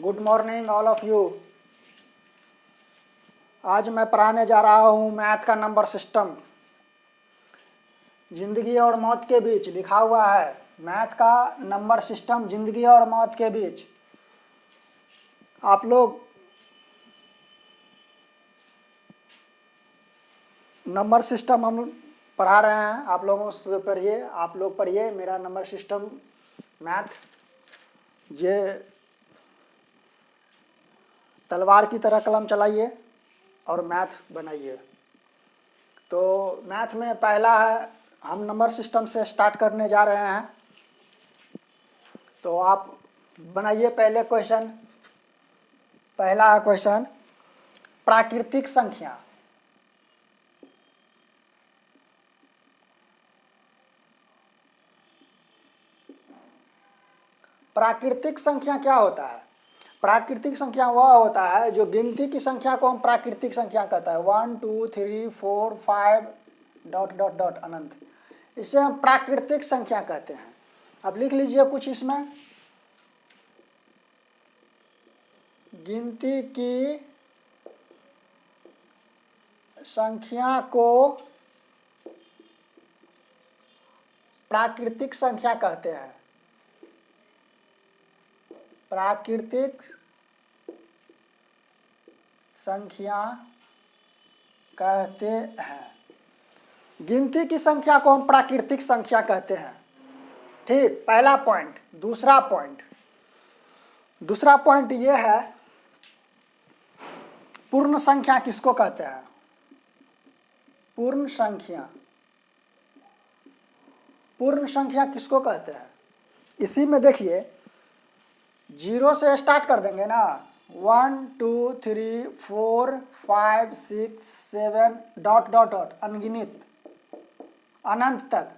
Good morning all of you. आज मैं पढ़ाने जा रहा हूँ मैथ का नंबर सिस्टम। जिंदगी और मौत के बीच लिखा हुआ है मैथ का नंबर सिस्टम, जिंदगी और मौत के बीच। आप लोग नंबर सिस्टम हम पढ़ा रहे हैं, आप लोगों से पढ़िए, आप लोग पढ़िए मेरा नंबर सिस्टम मैथ। ये तलवार की तरह कलम चलाइए और मैथ बनाइए। तो मैथ में पहला है, हम नंबर सिस्टम से स्टार्ट करने जा रहे हैं। तो आप बनाइए पहले क्वेश्चन। पहला है क्वेश्चन, प्राकृतिक संख्या। प्राकृतिक संख्या क्या होता है? प्राकृतिक संख्या वह होता है जो गिनती की संख्या को हम प्राकृतिक संख्या कहता है। 1 2 3 4 5 डॉट डॉट डॉट अनंत, इसे हम प्राकृतिक संख्या कहते हैं। अब लिख लीजिए कुछ इसमें, गिनती की संख्या को प्राकृतिक संख्या कहते हैं। प्राकृतिक संख्या कहते हैं। गिनती की संख्या को हम प्राकृतिक संख्या कहते हैं। ठीक, पहला पॉइंट। दूसरा पॉइंट यह है, पूर्ण संख्या किसको कहते हैं? पूर्ण संख्या किसको कहते हैं? इसी में देखिए, 0 से स्टार्ट कर देंगे ना, 1 2 3 4 5 6 7 डॉट डॉट डॉट अनगिनत अनंत तक,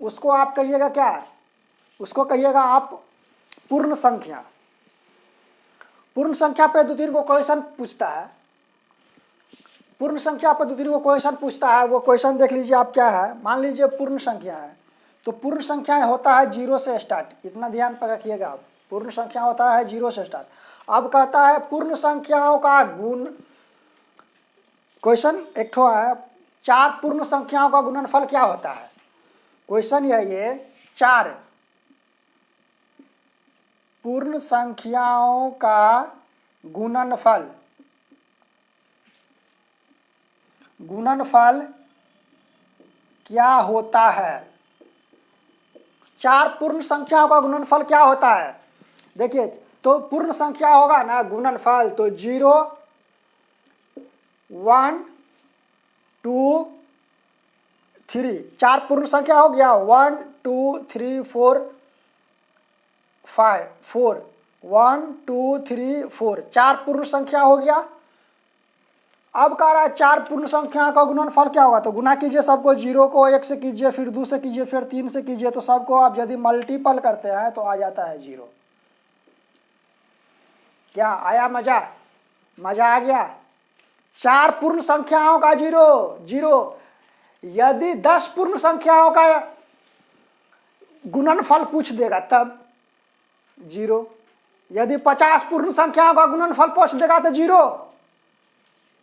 उसको आप कहिएगा क्या? उसको कहिएगा आप पूर्ण संख्या। पूर्ण संख्या पे 2-3 को क्वेश्चन पूछता है। पूर्ण संख्या पर 2-3 को क्वेश्चन पूछता है। वो क्वेश्चन देख लीजिए आप, क्या है। मान लीजिए पूर्ण संख्या है, तो पूर्ण संख्या होता है 0 से स्टार्ट। इतना ध्यान पर रखिएगा आप, पूर्ण संख्या होता है 0 से स्टार्ट। अब कहता है पूर्ण संख्याओं का गुण। क्वेश्चन एक ठो है, 4 पूर्ण संख्याओं का गुणनफल क्या होता है? क्वेश्चन ये 4 पूर्ण संख्याओं का गुणनफल क्या होता है? 4 पूर्ण संख्याओं का गुणनफल क्या होता है? देखिए, तो पूर्ण संख्या होगा ना गुणनफल, तो 0 1 2 3, 4 पूर्ण संख्या हो गया। 1 2 3 4 5 4, 1 2 3 4, 4 पूर्ण संख्या हो गया। अब कह रहा है 4 पूर्ण संख्या का गुणनफल क्या होगा? तो गुना कीजिए सबको, 0 को 1 से कीजिए, फिर 2 से कीजिए, फिर 3 से कीजिए, तो सबको आप यदि मल्टीपल करते हैं तो आ जाता है 0। क्या आया? मजा आ गया। 4 पूर्ण संख्याओं का 0। यदि 10 पूर्ण संख्याओं का गुणनफल पूछ देगा तब 0। यदि 50 पूर्ण संख्याओं का गुणनफल पूछ देगा तो 0।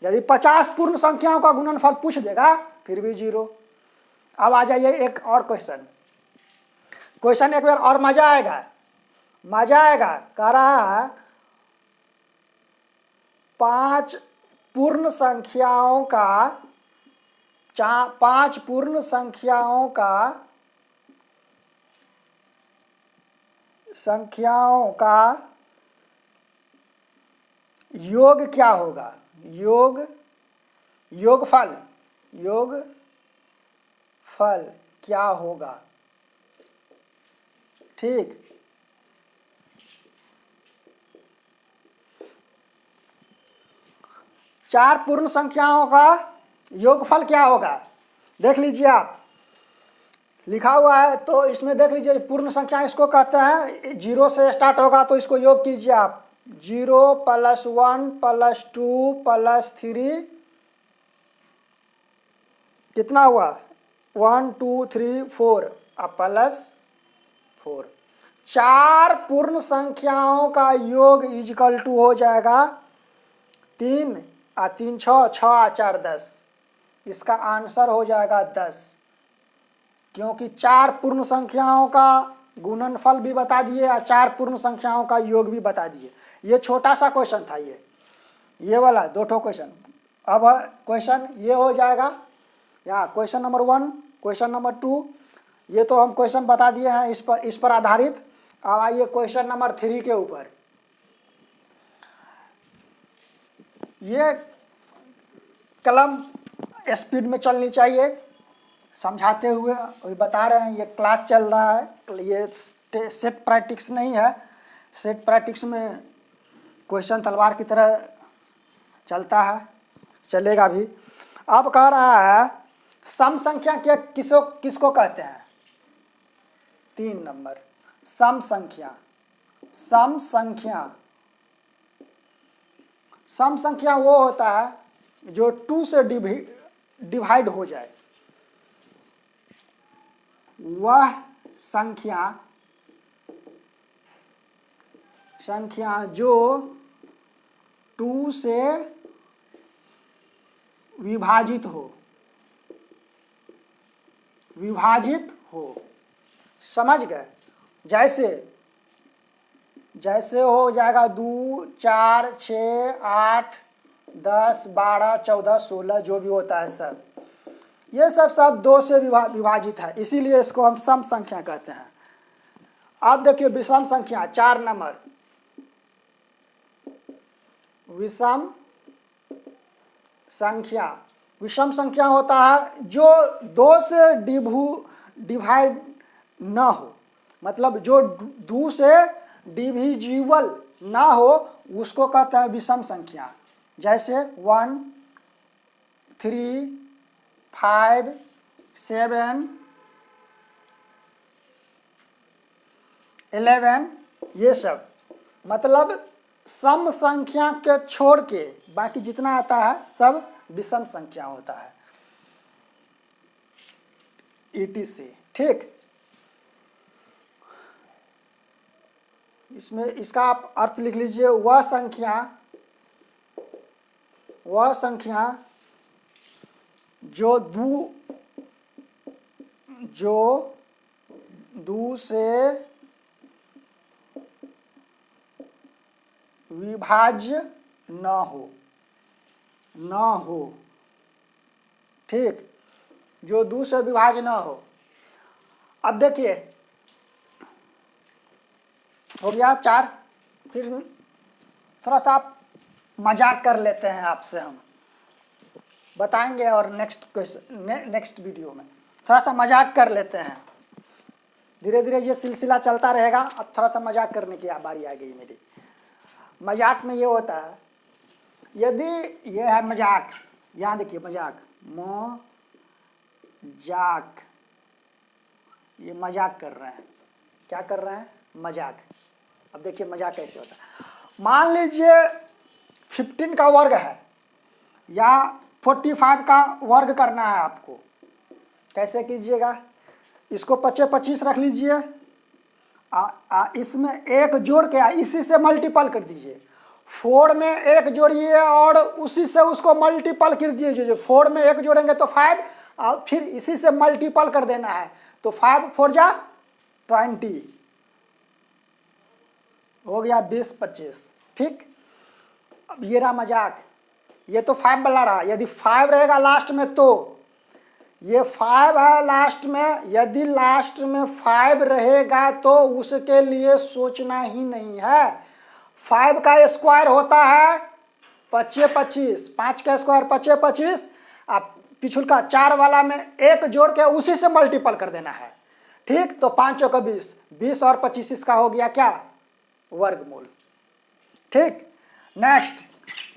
यदि 50 पूर्ण संख्याओं का गुणनफल पूछ देगा फिर भी 0। अब आ जाइए एक और क्वेश्चन एक बार और मजा आएगा। कह रहा है 5 पूर्ण संख्याओं का योग क्या होगा? योगफल क्या होगा? ठीक, चार पूर्ण संख्याओं का योगफल क्या होगा? देख लीजिए आप, लिखा हुआ है। तो इसमें देख लीजिए, पूर्ण संख्या इसको कहते हैं। 0 से स्टार्ट होगा तो इसको योग कीजिए आप। 0 + 1 + 2 + 3 कितना हुआ? 1 2 3 4 अब +4। 4 पूर्ण संख्याओं का योग इजकल टू हो जाएगा 3 आ 3 6, 6 आ 4 10। इसका आंसर हो जाएगा 10, क्योंकि 4 पूर्ण संख्याओं का गुणनफल भी बता दिए और 4 पूर्ण संख्याओं का योग भी बता दिए। ये छोटा सा क्वेश्चन था, ये वाला 2 ठो क्वेश्चन। अब क्वेश्चन ये हो जाएगा यहाँ क्वेश्चन नंबर 1, क्वेश्चन नंबर 2, ये तो हम क्वेश्चन बता दिए हैं इस पर आधारित। अब आइए क्वेश्चन नंबर 3 के ऊपर। ये कलम स्पीड में चलनी चाहिए, समझाते हुए अभी बता रहे हैं। ये क्लास चल रहा है, ये सेट प्रैक्टिस नहीं है। सेट प्रैक्टिस में क्वेश्चन तलवार की तरह चलता है, चलेगा भी। अब कह रहा है सम संख्या क्या किसको कहते हैं? 3 नंबर सम संख्या। सम संख्या वो होता है जो 2 से डिवाइड हो जाए। वह संख्या जो 2 से विभाजित हो। समझ गए? जैसे हो जाएगा 2 4 6 8 10 12 14 16 जो भी होता है सब, ये सब 2 से विभाजित है, इसीलिए इसको हम सम संख्या कहते हैं। अब देखिए विषम संख्या 4 नंबर। विषम संख्या होता है जो 2 से डिवाइड ना हो, मतलब जो 2 से डिविजिबल ना हो उसको कहते हैं विषम संख्या। जैसे 1 3 5 7 11 ये सब, मतलब सम संख्या के छोड़ के बाकी जितना आता है सब विषम संख्या होता है। ETC, ठीक। इसमें इसका आप अर्थ लिख लीजिए, वह संख्या जो दो से विभाज्य न हो, ठीक, जो 2 से विभाज्य न हो। अब देखिए हो गया 4। फिर थोड़ा सा आप मजाक कर लेते हैं, आपसे हम बताएंगे और नेक्स्ट वीडियो में थोड़ा सा मजाक कर लेते हैं। धीरे धीरे ये सिलसिला चलता रहेगा। अब थोड़ा सा मजाक करने की बारी आ गई मेरी। मजाक में ये होता है, यदि ये है मजाक, यहाँ देखिए मजाक, मजाक, ये मजाक कर रहे हैं। क्या कर रहे हैं? मजाक। अब देखिए मजाक कैसे होता है। मान लीजिए 15 का वर्ग है या 45 का वर्ग करना है आपको। कैसे कीजिएगा? इसको 25 रख लीजिए, इसमें 1 जोड़ के इसी से मल्टीपल कर दीजिए। 4 में 1 जोड़िए और उसी से उसको मल्टीपल कर दीजिए। जो 4 में 1 जोड़ेंगे तो 5, और फिर इसी से मल्टीपल कर देना है, तो 5 4 जा 20 हो गया 20 25, ठीक। अब ये रहा मजाक, ये तो 5 वाला रहा। यदि 5 रहेगा लास्ट में तो ये 5 है लास्ट में, यदि लास्ट में 5 रहेगा तो उसके लिए सोचना ही नहीं है। 5 का स्क्वायर होता है 25 25, 5 का स्क्वायर 25 25, अब पिछुल का 4 वाला में 1 जोड़ के उसी से मल्टीपल कर देना है, ठीक। तो 5 चौका 20, 20 और 25 इसका हो गया क्या? वर्गमूल, ठीक। नेक्स्ट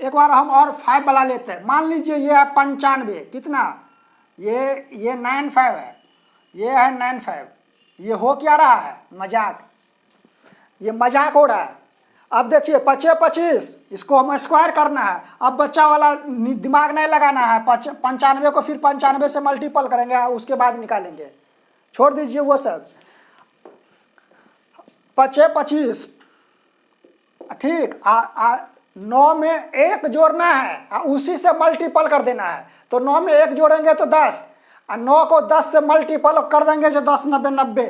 एक बार हम और 5 वाला लेते हैं। मान लीजिए ये है 95, कितना? ये 95 है, ये है 95। ये हो क्या रहा है? मजाक। ये मजाक हो रहा है। अब देखिए 25 25, इसको हमें स्क्वायर करना है। अब बच्चा वाला दिमाग नहीं लगाना है। 95 को फिर 95 से मल्टीपल करेंगे, उसके बाद निकालेंगे। छोड़ दीजिए वो सब। पचे 25, ठीक। 9 में 1 जोड़ना है, उसी से मल्टीपल कर देना है। तो 9 में 1 जोड़ेंगे तो 10, और 9 को 10 से मल्टीपल कर देंगे जो 10 90 90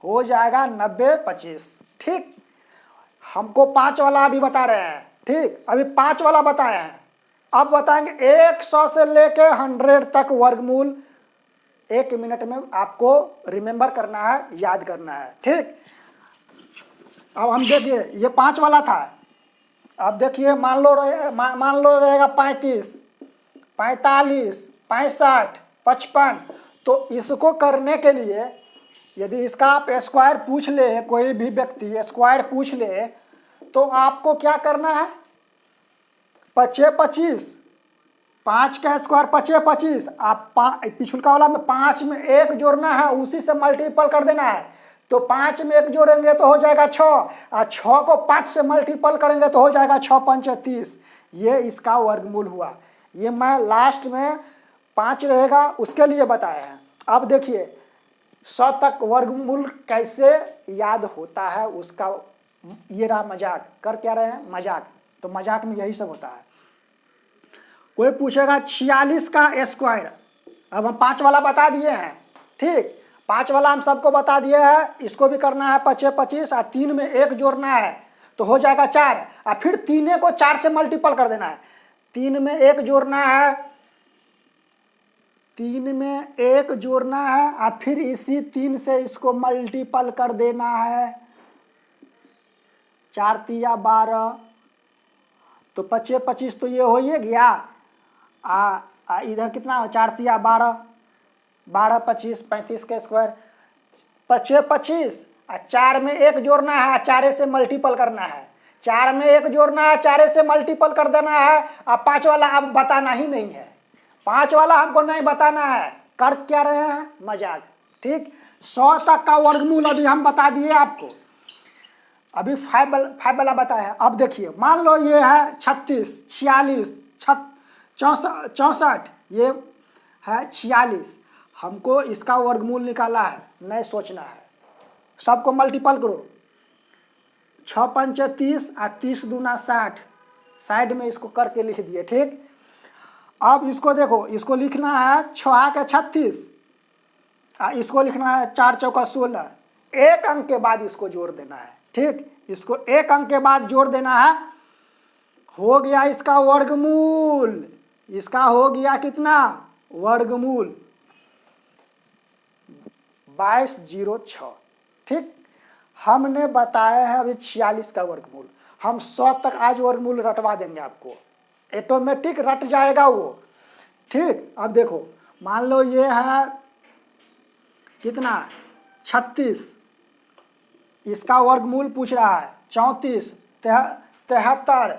हो जाएगा 90 25, ठीक। हमको 5 वाला अभी बता रहे हैं, ठीक। अभी 5 वाला बताए हैं, अब बताएंगे 100 से लेके 100 तक वर्गमूल 1 मिनट में आपको रिमेंबर करना है, याद करना है, ठीक। अब हम देखिए, ये 5 वाला था। अब देखिए, मान लो रहेगा 35, 45, 65, 55। तो इसको करने के लिए यदि इसका आप स्क्वायर पूछ ले, कोई भी व्यक्ति स्क्वायर पूछ ले, तो आपको क्या करना है, 5 25, 5 का स्क्वायर 5 25, आप पिछुलका वाला में 5 में 1 जोड़ना है, उसी से मल्टीपल कर देना है। तो 5 में 1 जोड़ेंगे तो हो जाएगा 6, और 6 को 5 से मल्टीपल करेंगे तो हो जाएगा 6 5 30। ये इसका वर्गमूल हुआ। ये मैं लास्ट में 5 रहेगा उसके लिए बताया है। अब देखिए 100 तक वर्गमूल कैसे याद होता है उसका, ये रहा मजाक। कर क्या रहे हैं, मजाक। तो मजाक में यही सब होता है। कोई पूछेगा 46 का स्क्वायर, अब हम 5 वाला बता दिए हैं, ठीक। 5 वाला हम सबको बता दिए हैं। इसको भी करना है 5 25, और 3 में 1 जोड़ना है तो हो जाएगा 4, और फिर 3 को 4 से मल्टीपल कर देना है। 3 में 1 जोड़ना है, 3 में 1 जोड़ना है, और फिर इसी 3 से इसको मल्टीपल कर देना है। 4 तिया 12, तो 25 25 तो ये हो ही गया। इधर कितना, 4 तिया 12, 12 25 35 का स्क्वायर 25 25, और 4 में 1 जोड़ना है, 4 से मल्टीपल करना है। 4 में 1 जोड़ना है, 4 से मल्टीपल कर देना है। अब 5 वाला अब बताना ही नहीं है, 5 वाला हमको नहीं बताना है। कर क्या रहे हैं, मजाक, ठीक। 100 तक का वर्गमूल अभी हम बता दिए आपको। अभी 5 वाला बताया है। अब देखिए, मान लो ये है 36, 46, 64, ये है 46। हमको इसका वर्गमूल निकाला है, नहीं सोचना है, सबको मल्टीपल करो। 6 5 30, और 30 दूना 60, साइड में इसको करके लिख दिए, ठीक। अब इसको देखो, इसको लिखना है 6 के 36, इसको लिखना है 4 चौका 16। 1 अंक के बाद इसको जोड़ देना है, ठीक। इसको 1 अंक के बाद जोड़ देना है। हो गया इसका वर्गमूल। इसका हो गया कितना, वर्गमूल 2206, ठीक। हमने बताया है अभी 46 का वर्गमूल। हम 100 तक आज वर्गमूल रटवा देंगे आपको, ऑटोमेटिक रट जाएगा वो, ठीक। अब देखो, मान लो ये है कितना, 36, इसका वर्गमूल पूछ रहा है 34, 73,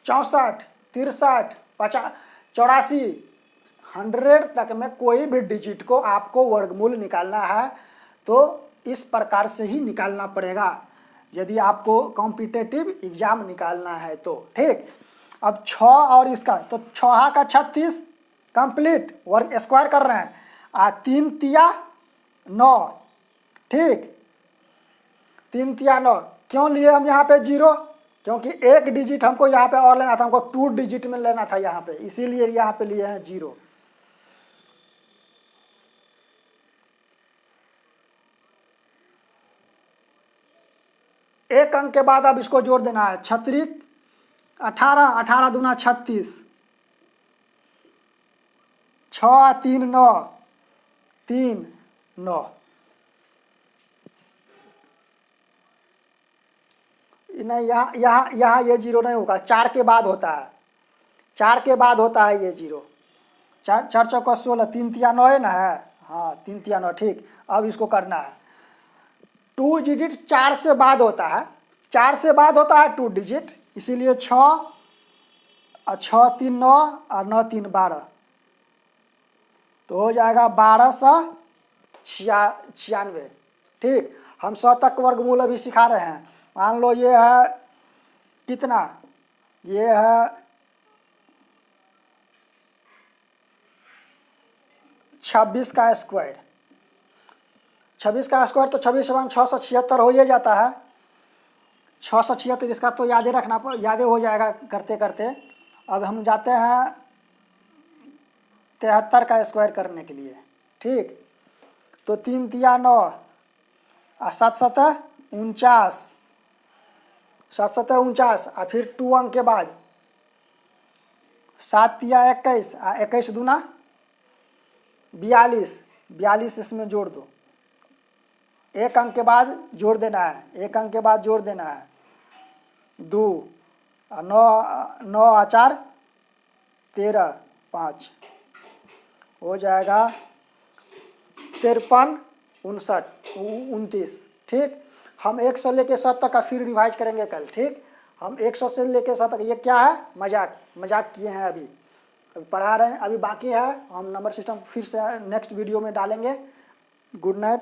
64, 63, 50, 84, 100 तक में कोई भी डिजिट को आपको वर्गमूल निकालना है तो इस प्रकार से ही निकालना पड़ेगा, यदि आपको कॉम्पिटिटिव एग्जाम निकालना है तो, ठीक। अब 6 और इसका, तो 6 का 36 कंप्लीट वर्ग स्क्वायर कर रहे हैं, 3 तिया 9, ठीक। 3 तिया 9 क्यों लिए हम यहाँ पे 0, क्योंकि 1 डिजिट हमको यहाँ पे और लेना था, हमको 2 डिजिट में लेना था यहाँ पे, इसीलिए यहाँ पे लिए हैं 0। एक अंक के बाद अब इसको जोड़ देना है। 36 18, 18 दूना 36, 6 3 9, 3 9। नहीं, यहाँ ये 0 नहीं होगा, 4 के बाद होता है, 4 के बाद होता है ये 0। 4 चौका 16, 3 तिया 9 है ना, है, हाँ 3 तिया 9, ठीक। अब इसको करना है 2 डिजिट 4 से बाद होता है, 4 से बाद होता है 2 डिजिट, इसीलिए 6 और 6 3 9 और 9 3 12, तो हो जाएगा 1296, ठीक। हम 100 तक वर्गमूल अभी सिखा रहे हैं। मान लो ये है कितना, ये है 26 का स्क्वायर, 26 का स्क्वायर तो 26/676 हो ही जाता है। 676 इसका तो याद हो जाएगा करते करते। अब हम जाते हैं 73 का स्क्वायर करने के लिए। ठीक, तो 3 तिया 9 और 7 सतह 49, 7 सतह 49 और फिर 2 अंक के बाद 7 तिया 21 और 21 दूना 42, 42 इसमें जोड़ दो। एक अंक के बाद जोड़ देना है, एक अंक के बाद जोड़ देना है 2 और 9 और 4 13 5 हो जाएगा 53 59 29। ठीक, हम 100 लेके 100 तक का फिर रिवाइज करेंगे कल। ठीक, हम 100 से लेके 100 तक, ये क्या है मजाक किए हैं अभी पढ़ा रहे हैं, अभी बाकी है। हम नंबर सिस्टम फिर से नेक्स्ट वीडियो में डालेंगे। Good night.